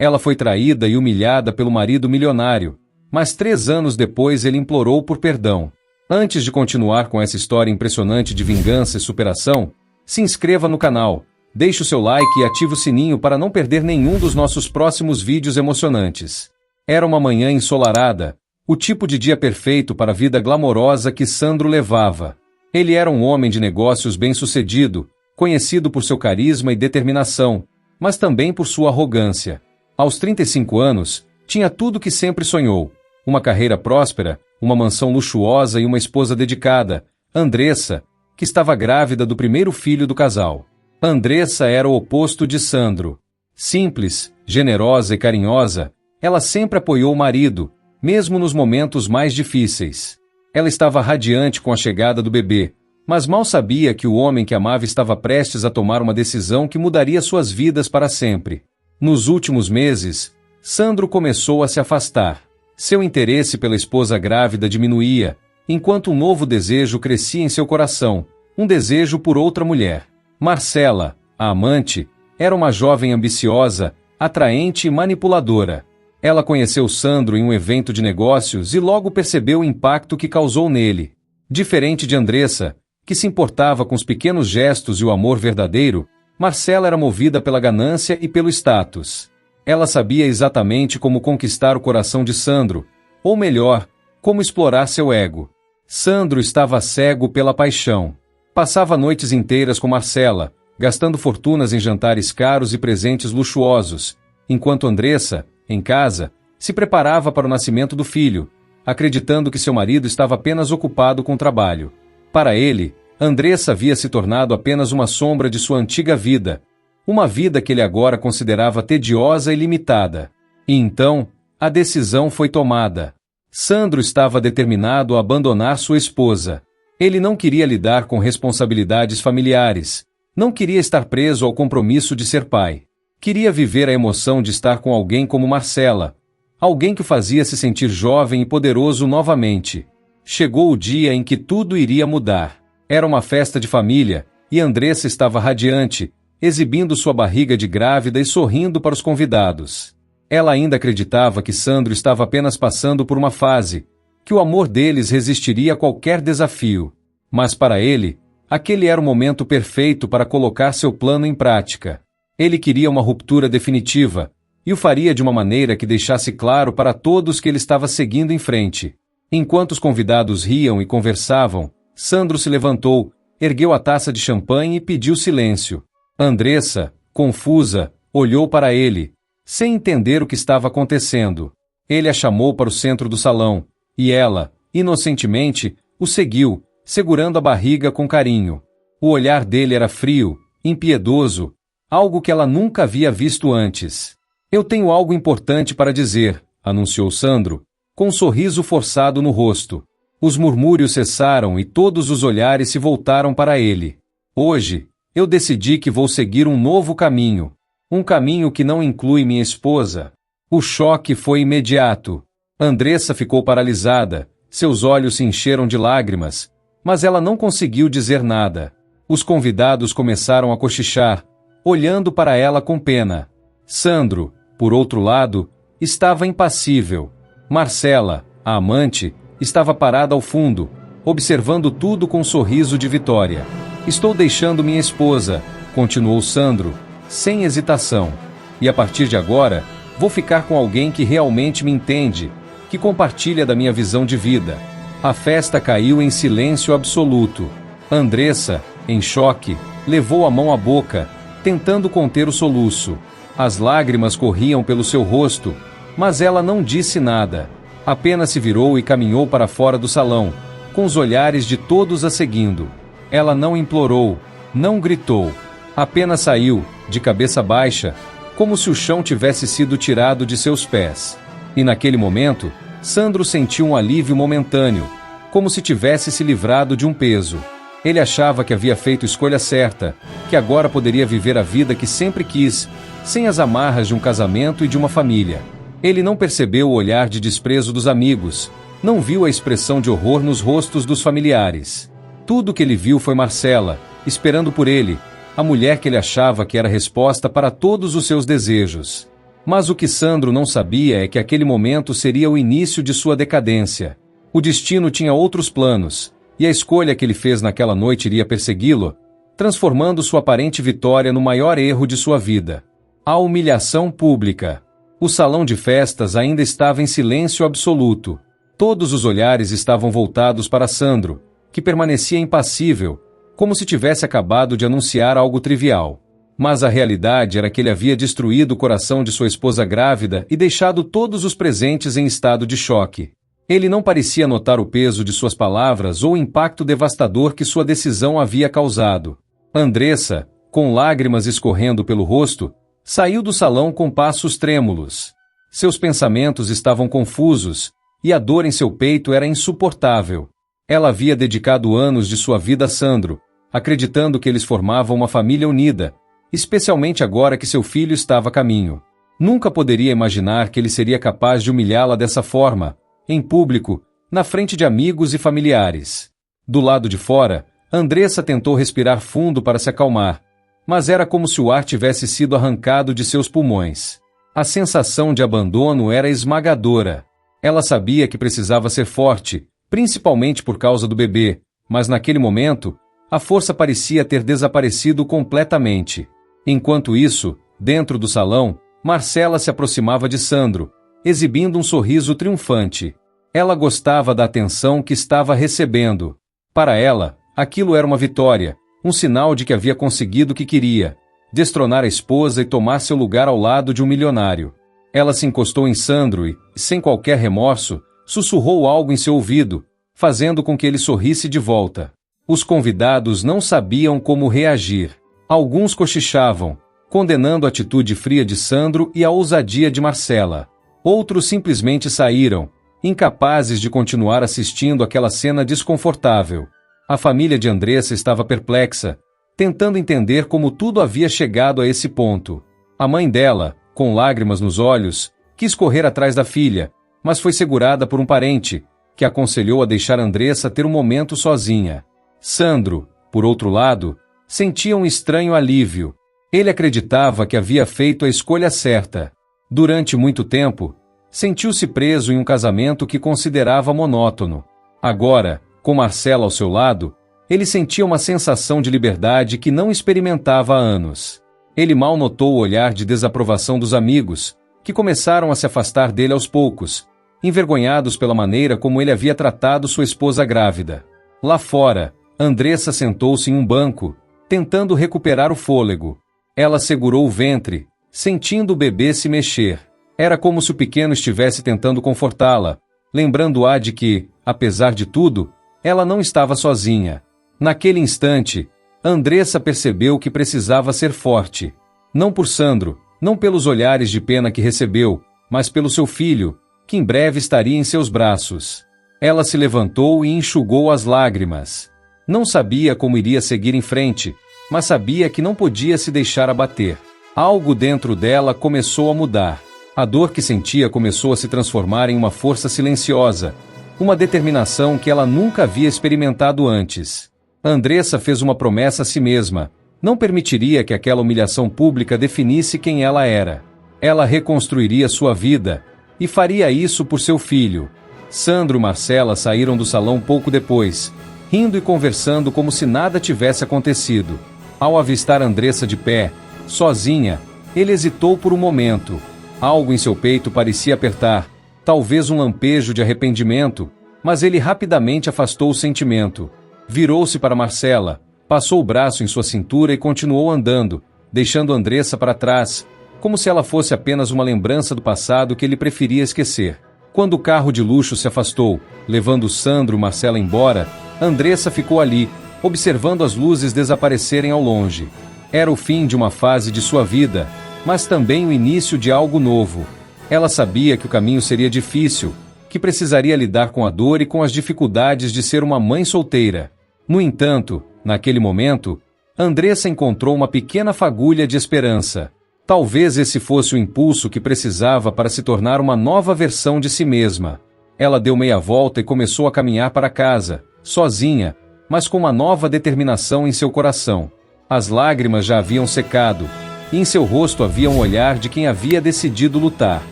Ela foi traída e humilhada pelo marido milionário, mas 3 anos depois ele implorou por perdão. Antes de continuar com essa história impressionante de vingança e superação, se inscreva no canal, deixe o seu like e ative o sininho para não perder nenhum dos nossos próximos vídeos emocionantes. Era uma manhã ensolarada, o tipo de dia perfeito para a vida glamourosa que Sandro levava. Ele era um homem de negócios bem-sucedido, conhecido por seu carisma e determinação, mas também por sua arrogância. Aos 35 anos, tinha tudo o que sempre sonhou: uma carreira próspera, uma mansão luxuosa e uma esposa dedicada, Andressa, que estava grávida do primeiro filho do casal. Andressa era o oposto de Sandro. Simples, generosa e carinhosa, ela sempre apoiou o marido, mesmo nos momentos mais difíceis. Ela estava radiante com a chegada do bebê, mas mal sabia que o homem que amava estava prestes a tomar uma decisão que mudaria suas vidas para sempre. Nos últimos meses, Sandro começou a se afastar. Seu interesse pela esposa grávida diminuía, enquanto um novo desejo crescia em seu coração, um desejo por outra mulher. Marcela, a amante, era uma jovem ambiciosa, atraente e manipuladora. Ela conheceu Sandro em um evento de negócios e logo percebeu o impacto que causou nele. Diferente de Andressa, que se importava com os pequenos gestos e o amor verdadeiro, Marcela era movida pela ganância e pelo status. Ela sabia exatamente como conquistar o coração de Sandro, ou melhor, como explorar seu ego. Sandro estava cego pela paixão. Passava noites inteiras com Marcela, gastando fortunas em jantares caros e presentes luxuosos, enquanto Andressa, em casa, se preparava para o nascimento do filho, acreditando que seu marido estava apenas ocupado com o trabalho. Para ele, Andressa havia se tornado apenas uma sombra de sua antiga vida, uma vida que ele agora considerava tediosa e limitada. E então, a decisão foi tomada. Sandro estava determinado a abandonar sua esposa. Ele não queria lidar com responsabilidades familiares, não queria estar preso ao compromisso de ser pai. Queria viver a emoção de estar com alguém como Marcela, alguém que o fazia se sentir jovem e poderoso novamente. Chegou o dia em que tudo iria mudar. Era uma festa de família, e Andressa estava radiante, exibindo sua barriga de grávida e sorrindo para os convidados. Ela ainda acreditava que Sandro estava apenas passando por uma fase, que o amor deles resistiria a qualquer desafio. Mas para ele, aquele era o momento perfeito para colocar seu plano em prática. Ele queria uma ruptura definitiva, e o faria de uma maneira que deixasse claro para todos que ele estava seguindo em frente. Enquanto os convidados riam e conversavam, Sandro se levantou, ergueu a taça de champanhe e pediu silêncio. Andressa, confusa, olhou para ele, sem entender o que estava acontecendo. Ele a chamou para o centro do salão, e ela, inocentemente, o seguiu, segurando a barriga com carinho. O olhar dele era frio, impiedoso, algo que ela nunca havia visto antes. "Eu tenho algo importante para dizer", anunciou Sandro, com um sorriso forçado no rosto. Os murmúrios cessaram e todos os olhares se voltaram para ele. "Hoje, eu decidi que vou seguir um novo caminho. Um caminho que não inclui minha esposa." O choque foi imediato. Andressa ficou paralisada, seus olhos se encheram de lágrimas, mas ela não conseguiu dizer nada. Os convidados começaram a cochichar, olhando para ela com pena. Sandro, por outro lado, estava impassível. Marcela, a amante, estava parada ao fundo, observando tudo com um sorriso de vitória. "Estou deixando minha esposa", continuou Sandro, sem hesitação. "E a partir de agora, vou ficar com alguém que realmente me entende, que compartilha da minha visão de vida." A festa caiu em silêncio absoluto. Andressa, em choque, levou a mão à boca, tentando conter o soluço. As lágrimas corriam pelo seu rosto, mas ela não disse nada. Apenas se virou e caminhou para fora do salão, com os olhares de todos a seguindo. Ela não implorou, não gritou. Apenas saiu, de cabeça baixa, como se o chão tivesse sido tirado de seus pés. E naquele momento, Sandro sentiu um alívio momentâneo, como se tivesse se livrado de um peso. Ele achava que havia feito a escolha certa, que agora poderia viver a vida que sempre quis, sem as amarras de um casamento e de uma família. Ele não percebeu o olhar de desprezo dos amigos, não viu a expressão de horror nos rostos dos familiares. Tudo o que ele viu foi Marcela, esperando por ele, a mulher que ele achava que era a resposta para todos os seus desejos. Mas o que Sandro não sabia é que aquele momento seria o início de sua decadência. O destino tinha outros planos, e a escolha que ele fez naquela noite iria persegui-lo, transformando sua aparente vitória no maior erro de sua vida. A humilhação pública. O salão de festas ainda estava em silêncio absoluto. Todos os olhares estavam voltados para Sandro, que permanecia impassível, como se tivesse acabado de anunciar algo trivial. Mas a realidade era que ele havia destruído o coração de sua esposa grávida e deixado todos os presentes em estado de choque. Ele não parecia notar o peso de suas palavras ou o impacto devastador que sua decisão havia causado. Andressa, com lágrimas escorrendo pelo rosto, saiu do salão com passos trêmulos. Seus pensamentos estavam confusos, e a dor em seu peito era insuportável. Ela havia dedicado anos de sua vida a Sandro, acreditando que eles formavam uma família unida, especialmente agora que seu filho estava a caminho. Nunca poderia imaginar que ele seria capaz de humilhá-la dessa forma, em público, na frente de amigos e familiares. Do lado de fora, Andressa tentou respirar fundo para se acalmar, mas era como se o ar tivesse sido arrancado de seus pulmões. A sensação de abandono era esmagadora. Ela sabia que precisava ser forte, principalmente por causa do bebê, mas naquele momento, a força parecia ter desaparecido completamente. Enquanto isso, dentro do salão, Marcela se aproximava de Sandro, exibindo um sorriso triunfante. Ela gostava da atenção que estava recebendo. Para ela, aquilo era uma vitória, um sinal de que havia conseguido o que queria, destronar a esposa e tomar seu lugar ao lado de um milionário. Ela se encostou em Sandro e, sem qualquer remorso, sussurrou algo em seu ouvido, fazendo com que ele sorrisse de volta. Os convidados não sabiam como reagir. Alguns cochichavam, condenando a atitude fria de Sandro e a ousadia de Marcela. Outros simplesmente saíram, incapazes de continuar assistindo aquela cena desconfortável. A família de Andressa estava perplexa, tentando entender como tudo havia chegado a esse ponto. A mãe dela, com lágrimas nos olhos, quis correr atrás da filha, mas foi segurada por um parente, que aconselhou a deixar Andressa ter um momento sozinha. Sandro, por outro lado, sentia um estranho alívio. Ele acreditava que havia feito a escolha certa. Durante muito tempo, sentiu-se preso em um casamento que considerava monótono. Agora, com Marcela ao seu lado, ele sentia uma sensação de liberdade que não experimentava há anos. Ele mal notou o olhar de desaprovação dos amigos, que começaram a se afastar dele aos poucos, envergonhados pela maneira como ele havia tratado sua esposa grávida. Lá fora, Andressa sentou-se em um banco, tentando recuperar o fôlego. Ela segurou o ventre, sentindo o bebê se mexer. Era como se o pequeno estivesse tentando confortá-la, lembrando-a de que, apesar de tudo, ela não estava sozinha. Naquele instante, Andressa percebeu que precisava ser forte. Não por Sandro, não pelos olhares de pena que recebeu, mas pelo seu filho, que em breve estaria em seus braços. Ela se levantou e enxugou as lágrimas. Não sabia como iria seguir em frente, mas sabia que não podia se deixar abater. Algo dentro dela começou a mudar. A dor que sentia começou a se transformar em uma força silenciosa, uma determinação que ela nunca havia experimentado antes. Andressa fez uma promessa a si mesma: não permitiria que aquela humilhação pública definisse quem ela era. Ela reconstruiria sua vida, e faria isso por seu filho. Sandro e Marcela saíram do salão pouco depois, rindo e conversando como se nada tivesse acontecido. Ao avistar Andressa de pé, sozinha, ele hesitou por um momento. Algo em seu peito parecia apertar, talvez um lampejo de arrependimento, mas ele rapidamente afastou o sentimento. Virou-se para Marcela, passou o braço em sua cintura e continuou andando, deixando Andressa para trás, como se ela fosse apenas uma lembrança do passado que ele preferia esquecer. Quando o carro de luxo se afastou, levando Sandro e Marcela embora, Andressa ficou ali, observando as luzes desaparecerem ao longe. Era o fim de uma fase de sua vida, mas também o início de algo novo. Ela sabia que o caminho seria difícil, que precisaria lidar com a dor e com as dificuldades de ser uma mãe solteira. No entanto, naquele momento, Andressa encontrou uma pequena fagulha de esperança. Talvez esse fosse o impulso que precisava para se tornar uma nova versão de si mesma. Ela deu meia volta e começou a caminhar para casa, sozinha, mas com uma nova determinação em seu coração. As lágrimas já haviam secado, e em seu rosto havia um olhar de quem havia decidido lutar.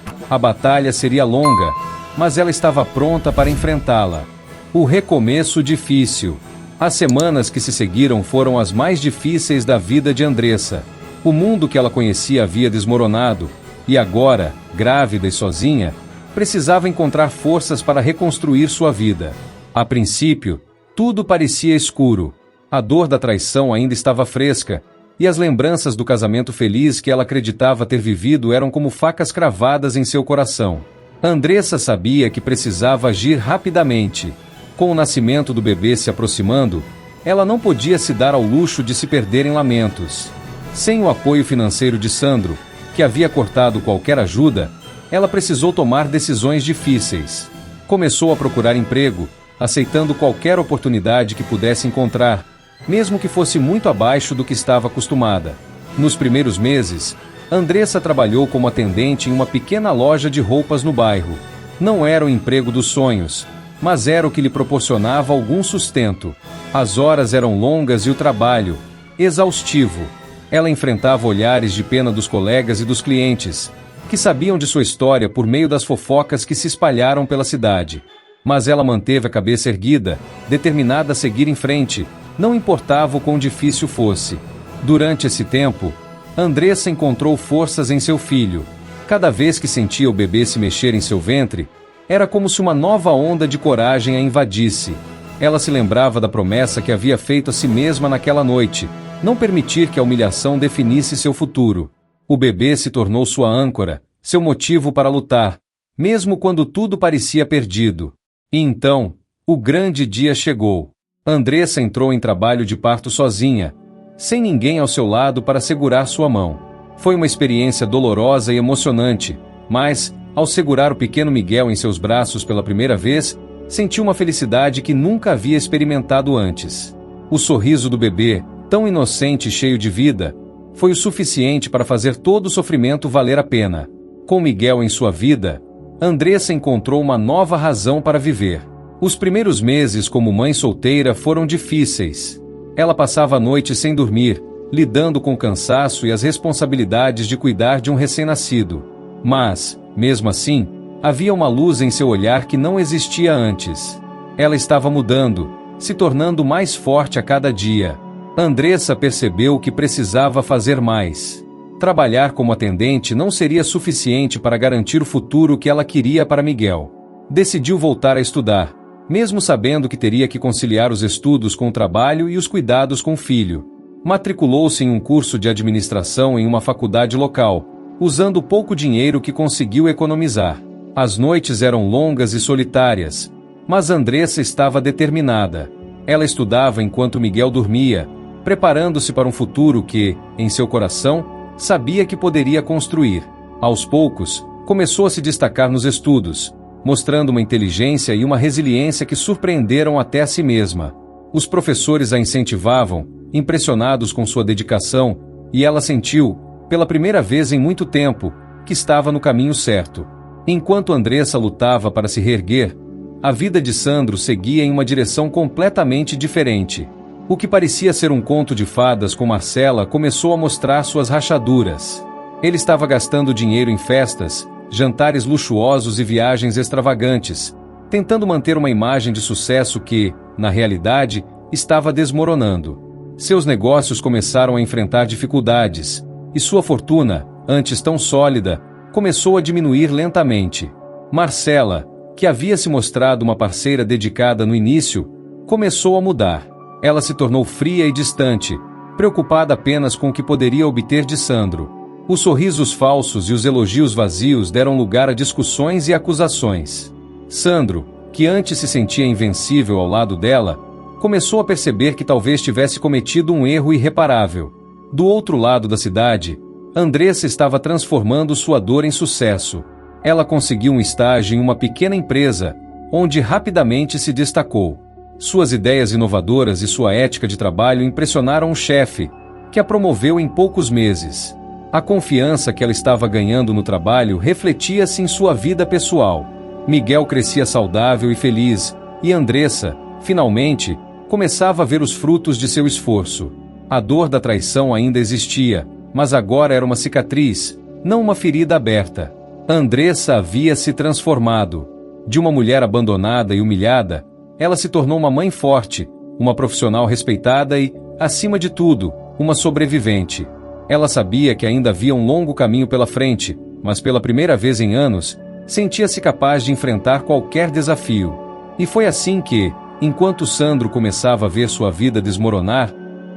A batalha seria longa, mas ela estava pronta para enfrentá-la. O recomeço difícil. As semanas que se seguiram foram as mais difíceis da vida de Andressa. O mundo que ela conhecia havia desmoronado, e agora, grávida e sozinha, precisava encontrar forças para reconstruir sua vida. A princípio, tudo parecia escuro. A dor da traição ainda estava fresca, e as lembranças do casamento feliz que ela acreditava ter vivido eram como facas cravadas em seu coração. Andressa sabia que precisava agir rapidamente. Com o nascimento do bebê se aproximando, ela não podia se dar ao luxo de se perder em lamentos. Sem o apoio financeiro de Sandro, que havia cortado qualquer ajuda, ela precisou tomar decisões difíceis. Começou a procurar emprego, aceitando qualquer oportunidade que pudesse encontrar, mesmo que fosse muito abaixo do que estava acostumada. Nos primeiros meses, Andressa trabalhou como atendente em uma pequena loja de roupas no bairro. Não era o emprego dos sonhos, mas era o que lhe proporcionava algum sustento. As horas eram longas e o trabalho exaustivo. Ela enfrentava olhares de pena dos colegas e dos clientes, que sabiam de sua história por meio das fofocas que se espalharam pela cidade. Mas ela manteve a cabeça erguida, determinada a seguir em frente, não importava o quão difícil fosse. Durante esse tempo, Andressa encontrou forças em seu filho. Cada vez que sentia o bebê se mexer em seu ventre, era como se uma nova onda de coragem a invadisse. Ela se lembrava da promessa que havia feito a si mesma naquela noite, não permitir que a humilhação definisse seu futuro. O bebê se tornou sua âncora, seu motivo para lutar, mesmo quando tudo parecia perdido. E então, o grande dia chegou. Andressa entrou em trabalho de parto sozinha, sem ninguém ao seu lado para segurar sua mão. Foi uma experiência dolorosa e emocionante, mas, ao segurar o pequeno Miguel em seus braços pela primeira vez, sentiu uma felicidade que nunca havia experimentado antes. O sorriso do bebê, tão inocente e cheio de vida, foi o suficiente para fazer todo o sofrimento valer a pena. Com Miguel em sua vida, Andressa encontrou uma nova razão para viver. Os primeiros meses como mãe solteira foram difíceis. Ela passava a noite sem dormir, lidando com o cansaço e as responsabilidades de cuidar de um recém-nascido. Mas, mesmo assim, havia uma luz em seu olhar que não existia antes. Ela estava mudando, se tornando mais forte a cada dia. Andressa percebeu que precisava fazer mais. Trabalhar como atendente não seria suficiente para garantir o futuro que ela queria para Miguel. Decidiu voltar a estudar, mesmo sabendo que teria que conciliar os estudos com o trabalho e os cuidados com o filho. Matriculou-se em um curso de administração em uma faculdade local, usando o pouco dinheiro que conseguiu economizar. As noites eram longas e solitárias, mas Andressa estava determinada. Ela estudava enquanto Miguel dormia, preparando-se para um futuro que, em seu coração, sabia que poderia construir. Aos poucos, começou a se destacar nos estudos, mostrando uma inteligência e uma resiliência que surpreenderam até a si mesma. Os professores a incentivavam, impressionados com sua dedicação, e ela sentiu, pela primeira vez em muito tempo, que estava no caminho certo. Enquanto Andressa lutava para se reerguer, a vida de Sandro seguia em uma direção completamente diferente. O que parecia ser um conto de fadas com Marcela começou a mostrar suas rachaduras. Ele estava gastando dinheiro em festas, jantares luxuosos e viagens extravagantes, tentando manter uma imagem de sucesso que, na realidade, estava desmoronando. Seus negócios começaram a enfrentar dificuldades, e sua fortuna, antes tão sólida, começou a diminuir lentamente. Marcela, que havia se mostrado uma parceira dedicada no início, começou a mudar. Ela se tornou fria e distante, preocupada apenas com o que poderia obter de Sandro. Os sorrisos falsos e os elogios vazios deram lugar a discussões e acusações. Sandro, que antes se sentia invencível ao lado dela, começou a perceber que talvez tivesse cometido um erro irreparável. Do outro lado da cidade, Andressa estava transformando sua dor em sucesso. Ela conseguiu um estágio em uma pequena empresa, onde rapidamente se destacou. Suas ideias inovadoras e sua ética de trabalho impressionaram o chefe, que a promoveu em poucos meses. A confiança que ela estava ganhando no trabalho refletia-se em sua vida pessoal. Miguel crescia saudável e feliz, e Andressa, finalmente, começava a ver os frutos de seu esforço. A dor da traição ainda existia, mas agora era uma cicatriz, não uma ferida aberta. Andressa havia se transformado. De uma mulher abandonada e humilhada, ela se tornou uma mãe forte, uma profissional respeitada e, acima de tudo, uma sobrevivente. Ela sabia que ainda havia um longo caminho pela frente, mas pela primeira vez em anos, sentia-se capaz de enfrentar qualquer desafio. E foi assim que, enquanto Sandro começava a ver sua vida desmoronar,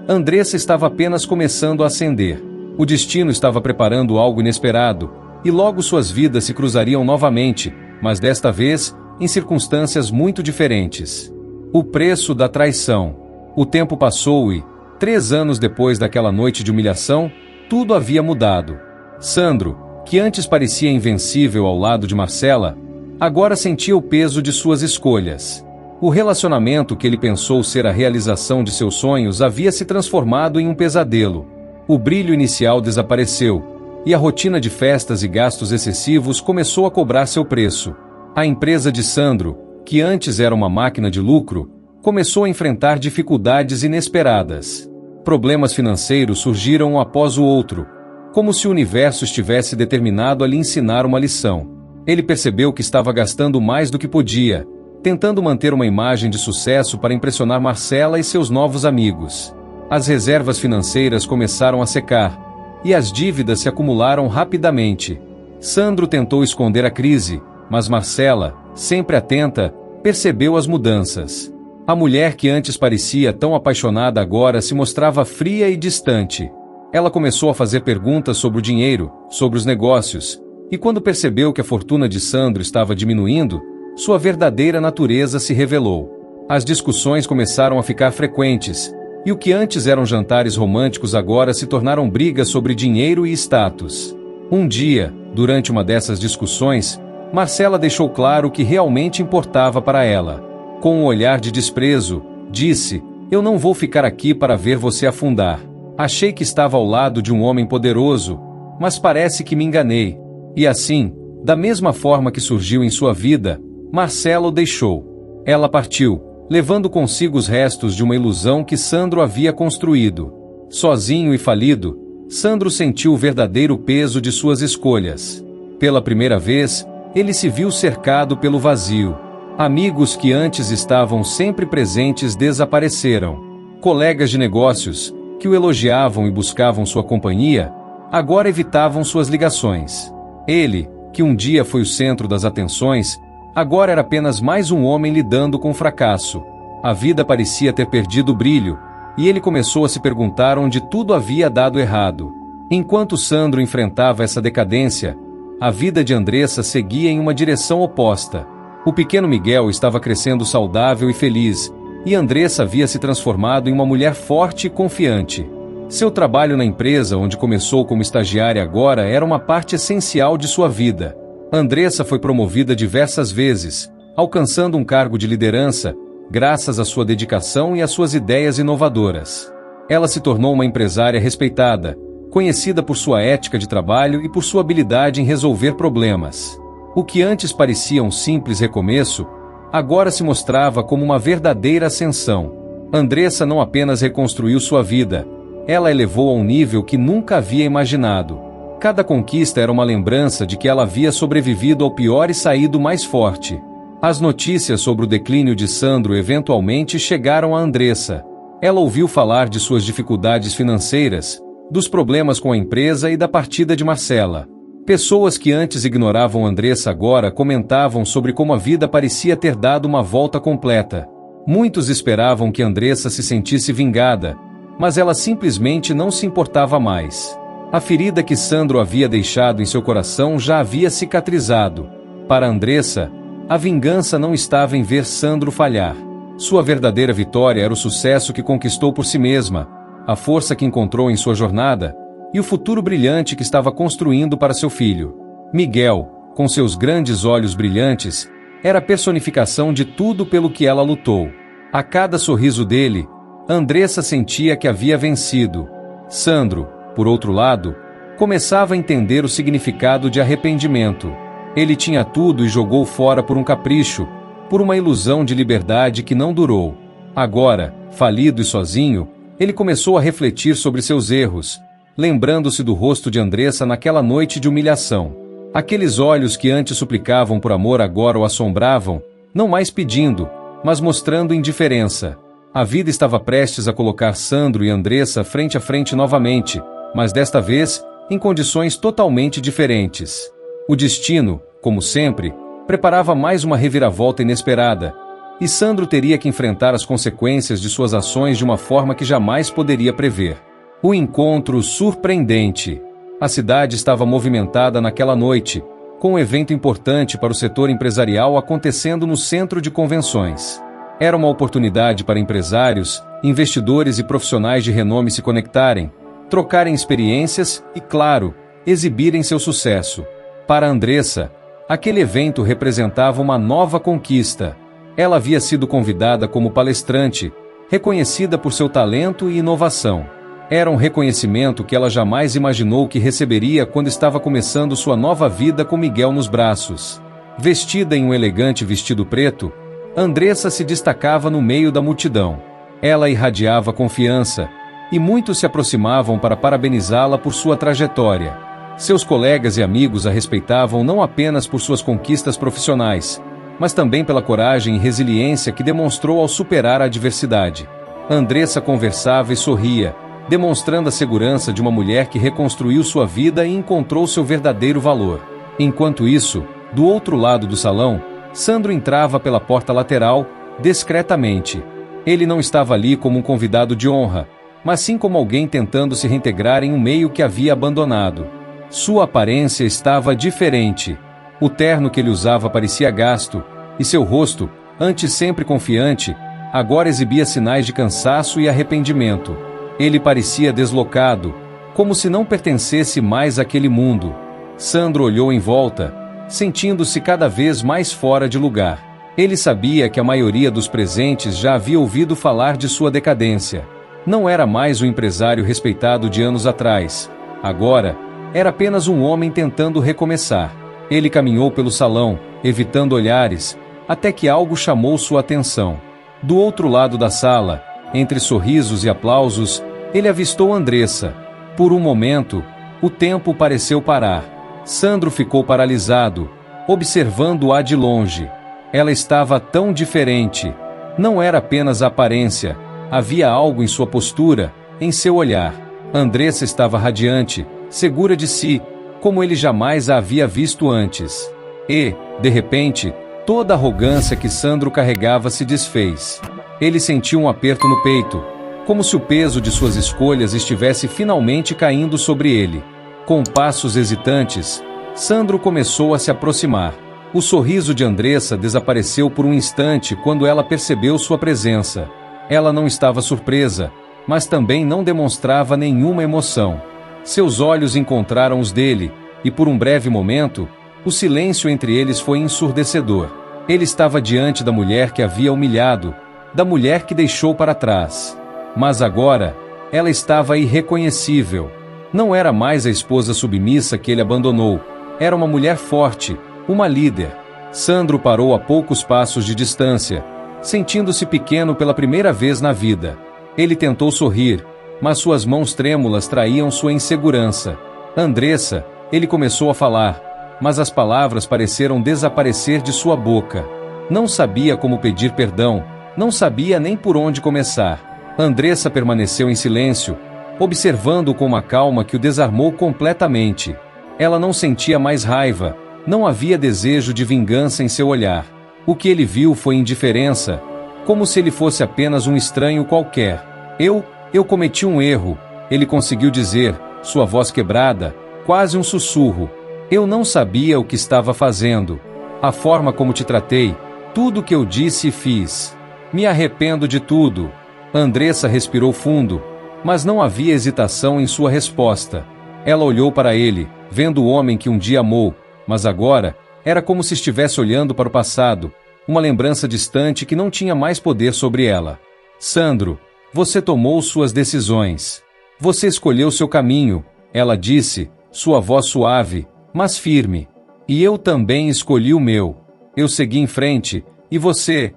Andressa estava apenas começando a ascender. O destino estava preparando algo inesperado, e logo suas vidas se cruzariam novamente, mas desta vez, em circunstâncias muito diferentes. O preço da traição. O tempo passou e, 3 anos depois daquela noite de humilhação, tudo havia mudado. Sandro, que antes parecia invencível ao lado de Marcela, agora sentia o peso de suas escolhas. O relacionamento que ele pensou ser a realização de seus sonhos havia se transformado em um pesadelo. O brilho inicial desapareceu, e a rotina de festas e gastos excessivos começou a cobrar seu preço. A empresa de Sandro, que antes era uma máquina de lucro, começou a enfrentar dificuldades inesperadas. Problemas financeiros surgiram um após o outro, como se o universo estivesse determinado a lhe ensinar uma lição. Ele percebeu que estava gastando mais do que podia, tentando manter uma imagem de sucesso para impressionar Marcela e seus novos amigos. As reservas financeiras começaram a secar, e as dívidas se acumularam rapidamente. Sandro tentou esconder a crise, mas Marcela, sempre atenta, percebeu as mudanças. A mulher que antes parecia tão apaixonada agora se mostrava fria e distante. Ela começou a fazer perguntas sobre o dinheiro, sobre os negócios, e quando percebeu que a fortuna de Sandro estava diminuindo, sua verdadeira natureza se revelou. As discussões começaram a ficar frequentes, e o que antes eram jantares românticos agora se tornaram brigas sobre dinheiro e status. Um dia, durante uma dessas discussões, Marcela deixou claro o que realmente importava para ela. Com um olhar de desprezo, disse: "Eu não vou ficar aqui para ver você afundar. Achei que estava ao lado de um homem poderoso, mas parece que me enganei." E assim, da mesma forma que surgiu em sua vida, Marcela o deixou. Ela partiu, levando consigo os restos de uma ilusão que Sandro havia construído. Sozinho e falido, Sandro sentiu o verdadeiro peso de suas escolhas. Pela primeira vez, ele se viu cercado pelo vazio. Amigos que antes estavam sempre presentes desapareceram. Colegas de negócios, que o elogiavam e buscavam sua companhia, agora evitavam suas ligações. Ele, que um dia foi o centro das atenções, agora era apenas mais um homem lidando com o fracasso. A vida parecia ter perdido o brilho, e ele começou a se perguntar onde tudo havia dado errado. Enquanto Sandro enfrentava essa decadência, a vida de Andressa seguia em uma direção oposta. O pequeno Miguel estava crescendo saudável e feliz, e Andressa havia se transformado em uma mulher forte e confiante. Seu trabalho na empresa onde começou como estagiária agora era uma parte essencial de sua vida. Andressa foi promovida diversas vezes, alcançando um cargo de liderança, graças à sua dedicação e às suas ideias inovadoras. Ela se tornou uma empresária respeitada, conhecida por sua ética de trabalho e por sua habilidade em resolver problemas. O que antes parecia um simples recomeço, agora se mostrava como uma verdadeira ascensão. Andressa não apenas reconstruiu sua vida, ela elevou a um nível que nunca havia imaginado. Cada conquista era uma lembrança de que ela havia sobrevivido ao pior e saído mais forte. As notícias sobre o declínio de Sandro eventualmente chegaram a Andressa. Ela ouviu falar de suas dificuldades financeiras, dos problemas com a empresa e da partida de Marcela. Pessoas que antes ignoravam Andressa agora comentavam sobre como a vida parecia ter dado uma volta completa. Muitos esperavam que Andressa se sentisse vingada, mas ela simplesmente não se importava mais. A ferida que Sandro havia deixado em seu coração já havia cicatrizado. Para Andressa, a vingança não estava em ver Sandro falhar. Sua verdadeira vitória era o sucesso que conquistou por si mesma, a força que encontrou em sua jornada, e o futuro brilhante que estava construindo para seu filho. Miguel, com seus grandes olhos brilhantes, era a personificação de tudo pelo que ela lutou. A cada sorriso dele, Andressa sentia que havia vencido. Sandro, por outro lado, começava a entender o significado de arrependimento. Ele tinha tudo e jogou fora por um capricho, por uma ilusão de liberdade que não durou. Agora, falido e sozinho, ele começou a refletir sobre seus erros, lembrando-se do rosto de Andressa naquela noite de humilhação. Aqueles olhos que antes suplicavam por amor agora o assombravam, não mais pedindo, mas mostrando indiferença. A vida estava prestes a colocar Sandro e Andressa frente a frente novamente, mas desta vez, em condições totalmente diferentes. O destino, como sempre, preparava mais uma reviravolta inesperada, e Sandro teria que enfrentar as consequências de suas ações de uma forma que jamais poderia prever. O encontro surpreendente. A cidade estava movimentada naquela noite, com um evento importante para o setor empresarial acontecendo no centro de convenções. Era uma oportunidade para empresários, investidores e profissionais de renome se conectarem, trocarem experiências e, claro, exibirem seu sucesso. Para Andressa, aquele evento representava uma nova conquista. Ela havia sido convidada como palestrante, reconhecida por seu talento e inovação. Era um reconhecimento que ela jamais imaginou que receberia quando estava começando sua nova vida com Miguel nos braços. Vestida em um elegante vestido preto, Andressa se destacava no meio da multidão. Ela irradiava confiança, e muitos se aproximavam para parabenizá-la por sua trajetória. Seus colegas e amigos a respeitavam não apenas por suas conquistas profissionais, mas também pela coragem e resiliência que demonstrou ao superar a adversidade. Andressa conversava e sorria, demonstrando a segurança de uma mulher que reconstruiu sua vida e encontrou seu verdadeiro valor. Enquanto isso, do outro lado do salão, Sandro entrava pela porta lateral, discretamente. Ele não estava ali como um convidado de honra, mas sim como alguém tentando se reintegrar em um meio que havia abandonado. Sua aparência estava diferente. O terno que ele usava parecia gasto, e seu rosto, antes sempre confiante, agora exibia sinais de cansaço e arrependimento. Ele parecia deslocado, como se não pertencesse mais àquele mundo. Sandro olhou em volta, sentindo-se cada vez mais fora de lugar. Ele sabia que a maioria dos presentes já havia ouvido falar de sua decadência. Não era mais o empresário respeitado de anos atrás. Agora, era apenas um homem tentando recomeçar. Ele caminhou pelo salão, evitando olhares, até que algo chamou sua atenção. Do outro lado da sala, entre sorrisos e aplausos, ele avistou Andressa. Por um momento, o tempo pareceu parar. Sandro ficou paralisado, observando-a de longe. Ela estava tão diferente. Não era apenas a aparência, havia algo em sua postura, em seu olhar. Andressa estava radiante, segura de si, como ele jamais a havia visto antes. E, de repente, toda a arrogância que Sandro carregava se desfez. Ele sentiu um aperto no peito, como se o peso de suas escolhas estivesse finalmente caindo sobre ele. Com passos hesitantes, Sandro começou a se aproximar. O sorriso de Andressa desapareceu por um instante quando ela percebeu sua presença. Ela não estava surpresa, mas também não demonstrava nenhuma emoção. Seus olhos encontraram os dele, e por um breve momento, o silêncio entre eles foi ensurdecedor. Ele estava diante da mulher que havia humilhado, da mulher que deixou para trás. Mas agora, ela estava irreconhecível. Não era mais a esposa submissa que ele abandonou. Era uma mulher forte, uma líder. Sandro parou a poucos passos de distância, sentindo-se pequeno pela primeira vez na vida. Ele tentou sorrir, mas suas mãos trêmulas traíam sua insegurança. Andressa, ele começou a falar, mas as palavras pareceram desaparecer de sua boca. Não sabia como pedir perdão, não sabia nem por onde começar. Andressa permaneceu em silêncio, observando com uma calma que o desarmou completamente. Ela não sentia mais raiva, não havia desejo de vingança em seu olhar. O que ele viu foi indiferença, como se ele fosse apenas um estranho qualquer. Eu cometi um erro, ele conseguiu dizer, sua voz quebrada, quase um sussurro. Eu não sabia o que estava fazendo. A forma como te tratei, tudo o que eu disse e fiz. Me arrependo de tudo. Andressa respirou fundo, mas não havia hesitação em sua resposta. Ela olhou para ele, vendo o homem que um dia amou, mas agora, era como se estivesse olhando para o passado, uma lembrança distante que não tinha mais poder sobre ela. Sandro, você tomou suas decisões. Você escolheu seu caminho, ela disse, sua voz suave, mas firme. E eu também escolhi o meu. Eu segui em frente, e você...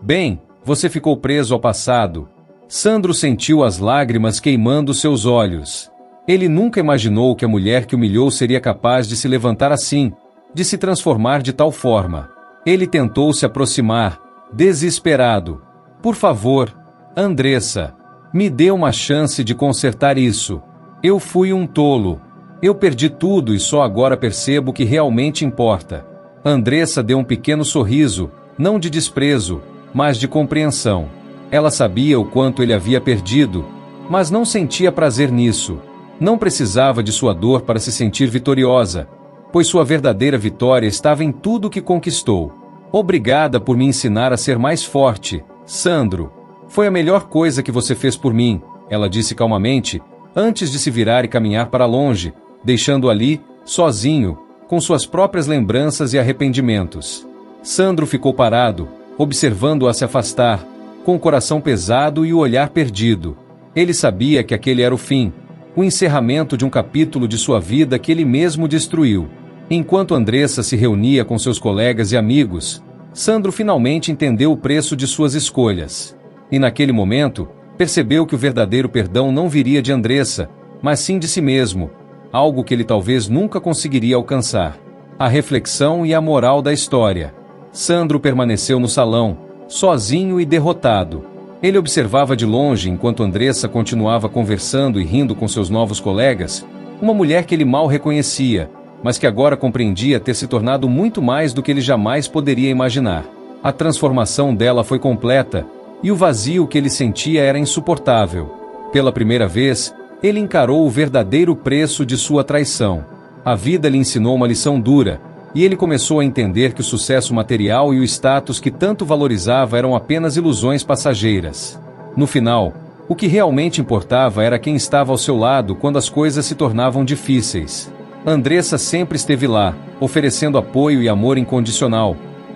Bem, você ficou preso ao passado. Sandro sentiu as lágrimas queimando seus olhos. Ele nunca imaginou que a mulher que humilhou seria capaz de se levantar assim, de se transformar de tal forma. Ele tentou se aproximar, desesperado. Por favor, Andressa, me dê uma chance de consertar isso. Eu fui um tolo. Eu perdi tudo e só agora percebo o que realmente importa. Andressa deu um pequeno sorriso, não de desprezo, mas de compreensão. Ela sabia o quanto ele havia perdido, mas não sentia prazer nisso. Não precisava de sua dor para se sentir vitoriosa, pois sua verdadeira vitória estava em tudo que conquistou. Obrigada por me ensinar a ser mais forte, Sandro. Foi a melhor coisa que você fez por mim, ela disse calmamente, antes de se virar e caminhar para longe, deixando-o ali, sozinho, com suas próprias lembranças e arrependimentos. Sandro ficou parado, observando-a se afastar, com o coração pesado e o olhar perdido. Ele sabia que aquele era o fim, o encerramento de um capítulo de sua vida que ele mesmo destruiu. Enquanto Andressa se reunia com seus colegas e amigos, Sandro finalmente entendeu o preço de suas escolhas. E naquele momento, percebeu que o verdadeiro perdão não viria de Andressa, mas sim de si mesmo, algo que ele talvez nunca conseguiria alcançar. A reflexão e a moral da história. Sandro permaneceu no salão, sozinho e derrotado. Ele observava de longe enquanto Andressa continuava conversando e rindo com seus novos colegas, uma mulher que ele mal reconhecia, mas que agora compreendia ter se tornado muito mais do que ele jamais poderia imaginar. A transformação dela foi completa, e o vazio que ele sentia era insuportável. Pela primeira vez, ele encarou o verdadeiro preço de sua traição. A vida lhe ensinou uma lição dura, e ele começou a entender que o sucesso material e o status que tanto valorizava eram apenas ilusões passageiras. No final, o que realmente importava era quem estava ao seu lado quando as coisas se tornavam difíceis. Andressa sempre esteve lá, oferecendo apoio e amor incondicional,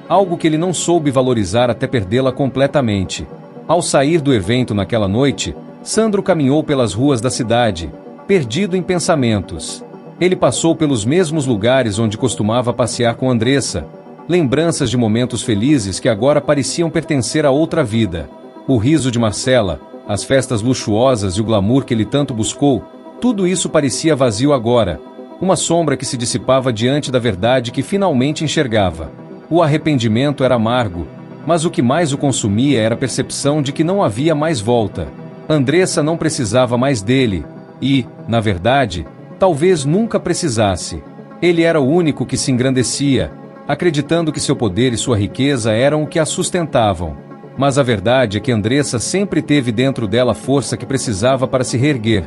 algo que ele não soube valorizar até perdê-la completamente. Ao sair do evento naquela noite, Sandro caminhou pelas ruas da cidade, perdido em pensamentos. Ele passou pelos mesmos lugares onde costumava passear com Andressa, lembranças de momentos felizes que agora pareciam pertencer a outra vida. O riso de Marcela, as festas luxuosas e o glamour que ele tanto buscou, tudo isso parecia vazio agora, uma sombra que se dissipava diante da verdade que finalmente enxergava. O arrependimento era amargo, mas o que mais o consumia era a percepção de que não havia mais volta. Andressa não precisava mais dele, e, na verdade, talvez nunca precisasse. Ele era o único que se engrandecia, acreditando que seu poder e sua riqueza eram o que a sustentavam. Mas a verdade é que Andressa sempre teve dentro dela a força que precisava para se reerguer,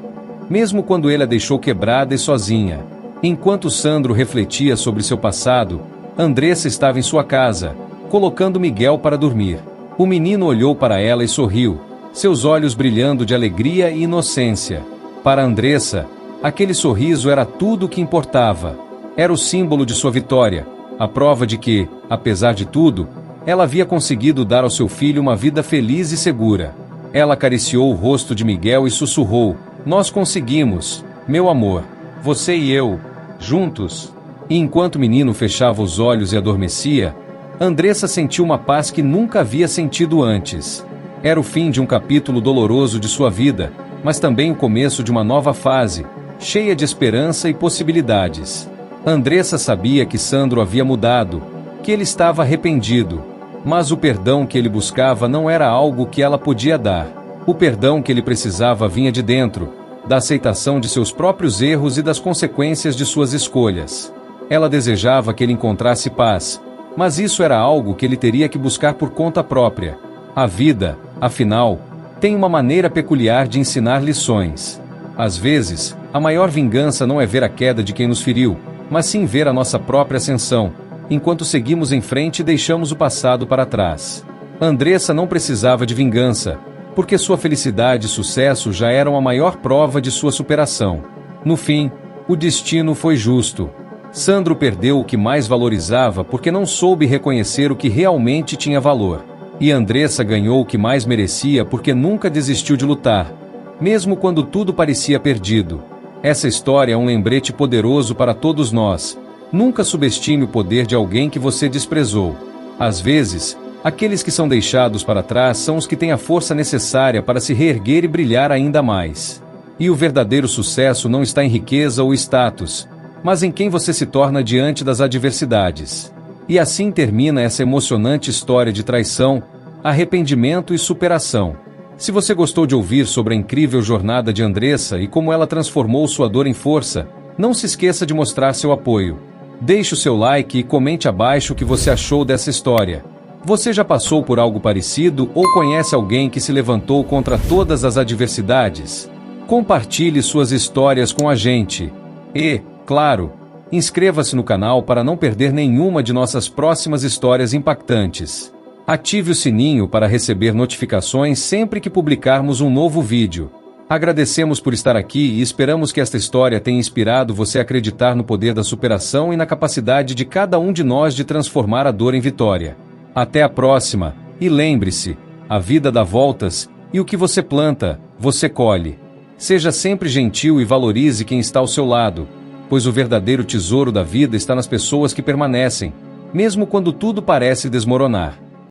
mesmo quando ele a deixou quebrada e sozinha. Enquanto Sandro refletia sobre seu passado, Andressa estava em sua casa, colocando Miguel para dormir. O menino olhou para ela e sorriu, seus olhos brilhando de alegria e inocência. Para Andressa, aquele sorriso era tudo o que importava. Era o símbolo de sua vitória, a prova de que, apesar de tudo, ela havia conseguido dar ao seu filho uma vida feliz e segura. Ela acariciou o rosto de Miguel e sussurrou: "Nós conseguimos, meu amor, você e eu, juntos." E enquanto o menino fechava os olhos e adormecia, Andressa sentiu uma paz que nunca havia sentido antes. Era o fim de um capítulo doloroso de sua vida, mas também o começo de uma nova fase, cheia de esperança e possibilidades. Andressa sabia que Sandro havia mudado, que ele estava arrependido, mas o perdão que ele buscava não era algo que ela podia dar. O perdão que ele precisava vinha de dentro, da aceitação de seus próprios erros e das consequências de suas escolhas. Ela desejava que ele encontrasse paz, mas isso era algo que ele teria que buscar por conta própria. A vida, afinal, tem uma maneira peculiar de ensinar lições. Às vezes, a maior vingança não é ver a queda de quem nos feriu, mas sim ver a nossa própria ascensão, enquanto seguimos em frente e deixamos o passado para trás. Andressa não precisava de vingança, porque sua felicidade e sucesso já eram a maior prova de sua superação. No fim, o destino foi justo. Sandro perdeu o que mais valorizava porque não soube reconhecer o que realmente tinha valor. E Andressa ganhou o que mais merecia porque nunca desistiu de lutar, mesmo quando tudo parecia perdido. Essa história é um lembrete poderoso para todos nós. Nunca subestime o poder de alguém que você desprezou. Às vezes, aqueles que são deixados para trás são os que têm a força necessária para se reerguer e brilhar ainda mais. E o verdadeiro sucesso não está em riqueza ou status, mas em quem você se torna diante das adversidades. E assim termina essa emocionante história de traição, arrependimento e superação. Se você gostou de ouvir sobre a incrível jornada de Andressa e como ela transformou sua dor em força, não se esqueça de mostrar seu apoio. Deixe o seu like e comente abaixo o que você achou dessa história. Você já passou por algo parecido ou conhece alguém que se levantou contra todas as adversidades? Compartilhe suas histórias com a gente. E, claro, inscreva-se no canal para não perder nenhuma de nossas próximas histórias impactantes. Ative o sininho para receber notificações sempre que publicarmos um novo vídeo. Agradecemos por estar aqui e esperamos que esta história tenha inspirado você a acreditar no poder da superação e na capacidade de cada um de nós de transformar a dor em vitória. Até a próxima, e lembre-se, a vida dá voltas, e o que você planta, você colhe. Seja sempre gentil e valorize quem está ao seu lado, pois o verdadeiro tesouro da vida está nas pessoas que permanecem, mesmo quando tudo parece desmoronar.